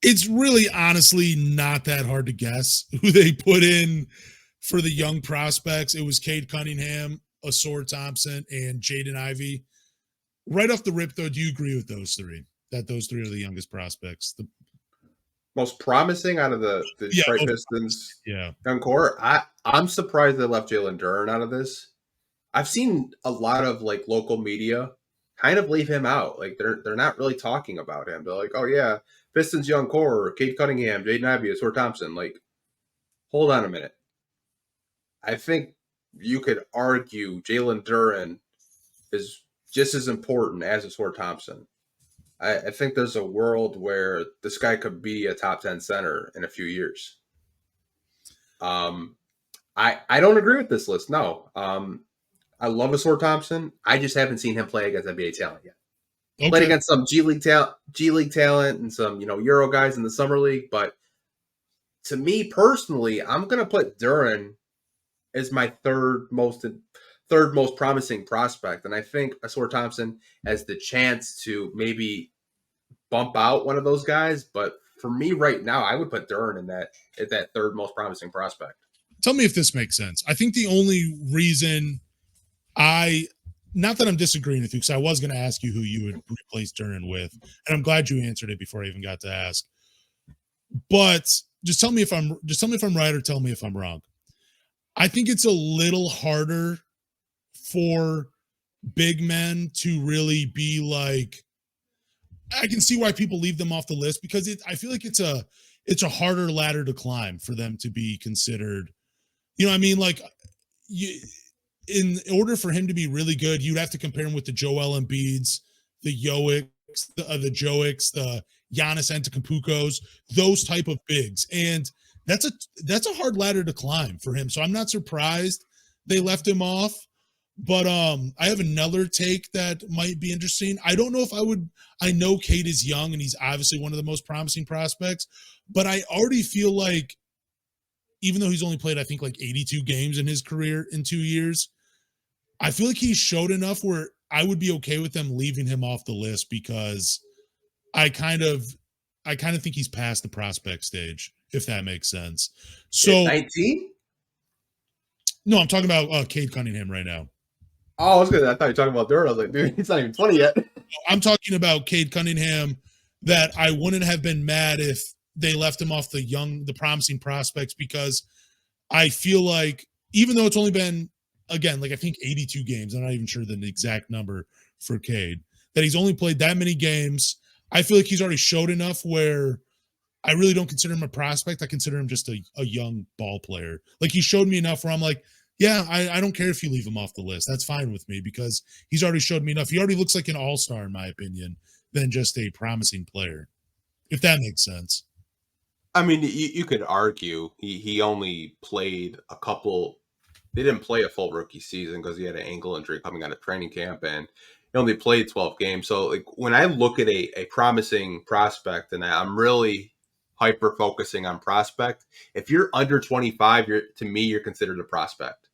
It's really honestly not that hard to guess who they put in for the young prospects. It was Cade Cunningham, Asor Thompson, and Jaden Ivey. Right off the rip, though, do you agree with those three? That those three are the youngest prospects? Most promising out of the Detroit Pistons young core. I'm surprised they left Jalen Duren out of this. I've seen a lot of like local media kind of leave him out. Like they're not really talking about him. They're like, oh yeah, Pistons young core, Cade Cunningham, Jaden Ivey, Asor Thompson. Like, hold on a minute. I think you could argue Jalen Duren is just as important as Asor Thompson. I think there's a world where this guy could be a top 10 center in a few years. I don't agree with this list. No. I love Asor Thompson. I just haven't seen him play against NBA talent yet. Okay. Played against some G League talent and some, Euro guys in the summer league. But to me personally, I'm going to put Duren as my third most promising prospect. And I think Asor Thompson has the chance to maybe bump out one of those guys. But for me right now, I would put Duren in that third most promising prospect. Tell me if this makes sense. I think the only reason not that I'm disagreeing with you, because I was going to ask you who you would replace Duren with, and I'm glad you answered it before I even got to ask. But just tell me if I'm right or tell me if I'm wrong. I think it's a little harder for big men to really be like, I can see why people leave them off the list, because I feel like it's a harder ladder to climb for them to be considered. You know what I mean? Like, in order for him to be really good, you'd have to compare him with the Joel Embiids, the Jokics, the Giannis Antetokounmpos, those type of bigs. And that's a hard ladder to climb for him. So I'm not surprised they left him off. But I have another take that might be interesting. I don't know if I know Cade is young and he's obviously one of the most promising prospects, but I already feel like, even though he's only played, I think, like 82 games in his career in 2 years, I feel like he showed enough where I would be okay with them leaving him off the list, because I kind of think he's past the prospect stage, if that makes sense. So 19? No, I'm talking about Cade Cunningham right now. Oh, I thought you were talking about Duren. I was like, dude, he's not even 20 yet. I'm talking about Cade Cunningham, that I wouldn't have been mad if they left him off the promising prospects, because I feel like, even though it's only been, again, like I think 82 games, I'm not even sure the exact number for Cade, that he's only played that many games. I feel like he's already showed enough where I really don't consider him a prospect. I consider him just a young ball player. Like, he showed me enough where I'm like, yeah, I don't care if you leave him off the list. That's fine with me, because he's already showed me enough. He already looks like an all-star, in my opinion, than just a promising player, if that makes sense. I mean, you could argue he only played a couple. They didn't play a full rookie season because he had an ankle injury coming out of training camp, and he only played 12 games. So, like, when I look at a promising prospect, and I'm really hyper focusing on prospect, if you're under 25, to me, you're considered a prospect.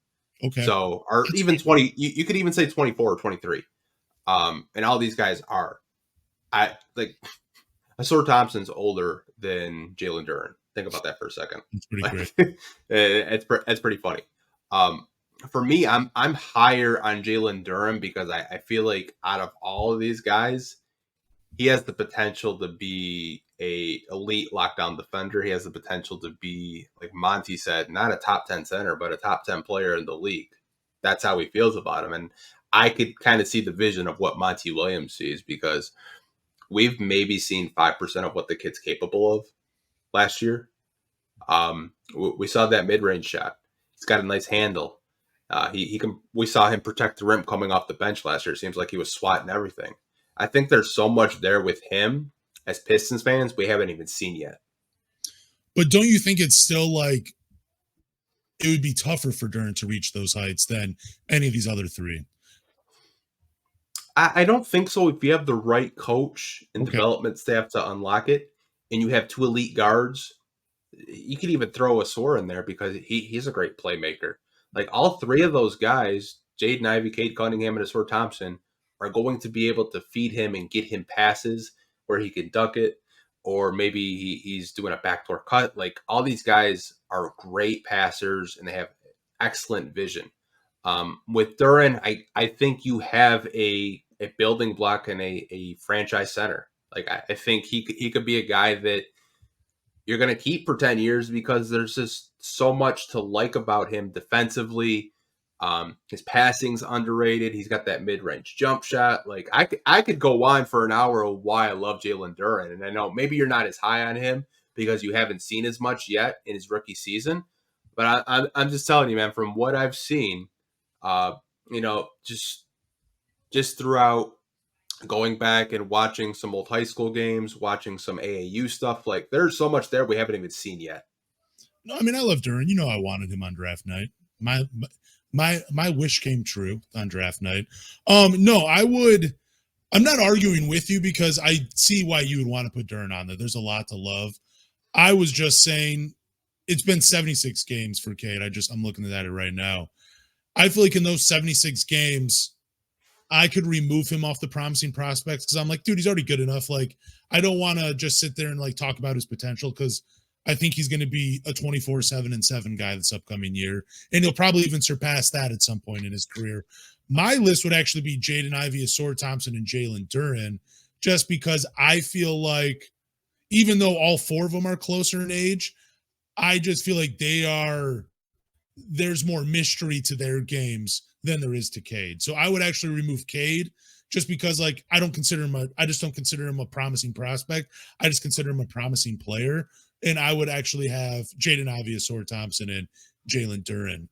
Okay. So, or even 20, you could even say 24 or 23. And all these guys are. Asor Thompson's older than Jalen Duren. Think about that for a second. It's pretty great. It's pretty funny. For me, I'm higher on Jalen Duren because I feel like out of all of these guys, he has the potential to be a elite lockdown defender. He has the potential to be, like Monty said, not a top 10 center, but a top 10 player in the league. That's how he feels about him. And I could kind of see the vision of what Monty Williams sees, because we've maybe seen 5% of what the kid's capable of last year. We saw that mid-range shot. He's got a nice handle. He can. We saw him protect the rim coming off the bench last year. It seems like he was swatting everything. I think there's so much there with him as Pistons fans we haven't even seen yet. But don't you think it's still like it would be tougher for Duren to reach those heights than any of these other three? I don't think so. If you have the right coach and development staff to unlock it, and you have two elite guards, you could even throw Asor in there because he's a great playmaker. Like, all three of those guys, Jaden Ivey, Cade Cunningham, and Asor Thompson, are going to be able to feed him and get him passes where he can dunk it. or maybe he's doing a backdoor cut. Like, all these guys are great passers and they have excellent vision. With Duren, I think you have a building block and a franchise center. Like, I think he could be a guy that you're going to keep for 10 years because there's just so much to like about him defensively. His passing's underrated. He's got that mid-range jump shot. Like, I could go on for an hour of why I love Jalen Duren. And I know maybe you're not as high on him because you haven't seen as much yet in his rookie season. But I'm just telling you, man, from what I've seen, just throughout going back and watching some old high school games, watching some AAU stuff, like, there's so much there we haven't even seen yet. No, I mean, I love Duren. You know, I wanted him on draft night. My wish came true on draft night. No, I'm not arguing with you because I see why you would want to put Duren on there. There's a lot to love. I was just saying it's been 76 games for Cade. I'm looking at it right now. I feel like in those 76 games, I could remove him off the promising prospects because I'm like, dude, he's already good enough. Like, I don't want to just sit there and like talk about his potential because I think he's going to be a 24/7 guy this upcoming year. And he'll probably even surpass that at some point in his career. My list would actually be Jaden Ivey, Asor Thompson, and Jalen Duren, just because I feel like even though all four of them are closer in age, I just feel like there's more mystery to their games than there is to Cade. So I would actually remove Cade just because, like, I just don't consider him a promising prospect. I just consider him a promising player. And I would actually have Jaden Ivey, Asor Thompson, and Jalen Duren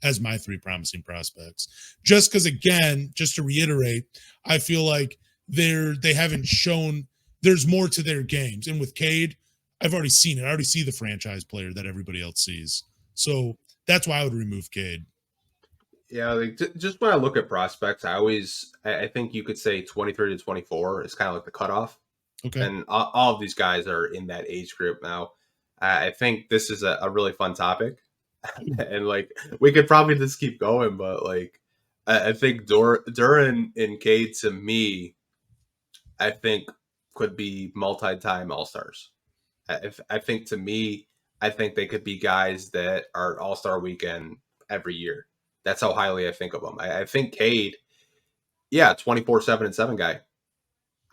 as my three promising prospects. Just because, again, just to reiterate, I feel like they haven't shown there's more to their games. And with Cade, I've already seen it. I already see the franchise player that everybody else sees. So that's why I would remove Cade. Yeah, like, just when I look at prospects, I think you could say 23 to 24 is kind of like the cutoff. Okay. And all of these guys are in that age group now. I think this is a really fun topic. And, like, we could probably just keep going, but, like, I think Duren and Cade, to me, I think could be multi-time All-Stars. I think they could be guys that are All-Star weekend every year. That's how highly I think of them. I think Cade, 24/7 guy.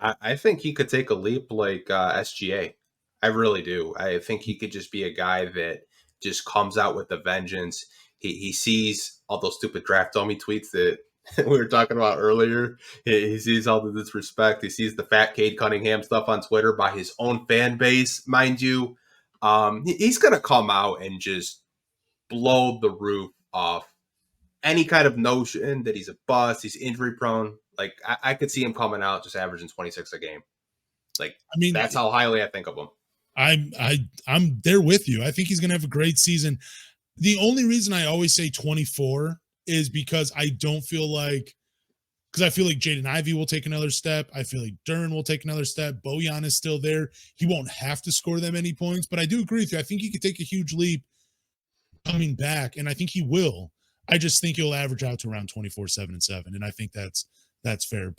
I think he could take a leap like SGA. I really do. I think he could just be a guy that just comes out with a vengeance. He sees all those stupid draft dummy tweets that we were talking about earlier. He sees all the disrespect. He sees the fat Cade Cunningham stuff on Twitter by his own fan base, mind you. He's going to come out and just blow the roof off any kind of notion that he's a bust, he's injury prone. Like, I could see him coming out just averaging 26 a game. Like, I mean, that's how highly I think of him. I'm there with you. I think he's going to have a great season. The only reason I always say 24 is because I feel like Jaden Ivey will take another step. I feel like Duren will take another step. Bojan is still there. He won't have to score that many points, but I do agree with you. I think he could take a huge leap coming back, and I think he will. I just think he'll average out to around 24/7, and I think that's fair.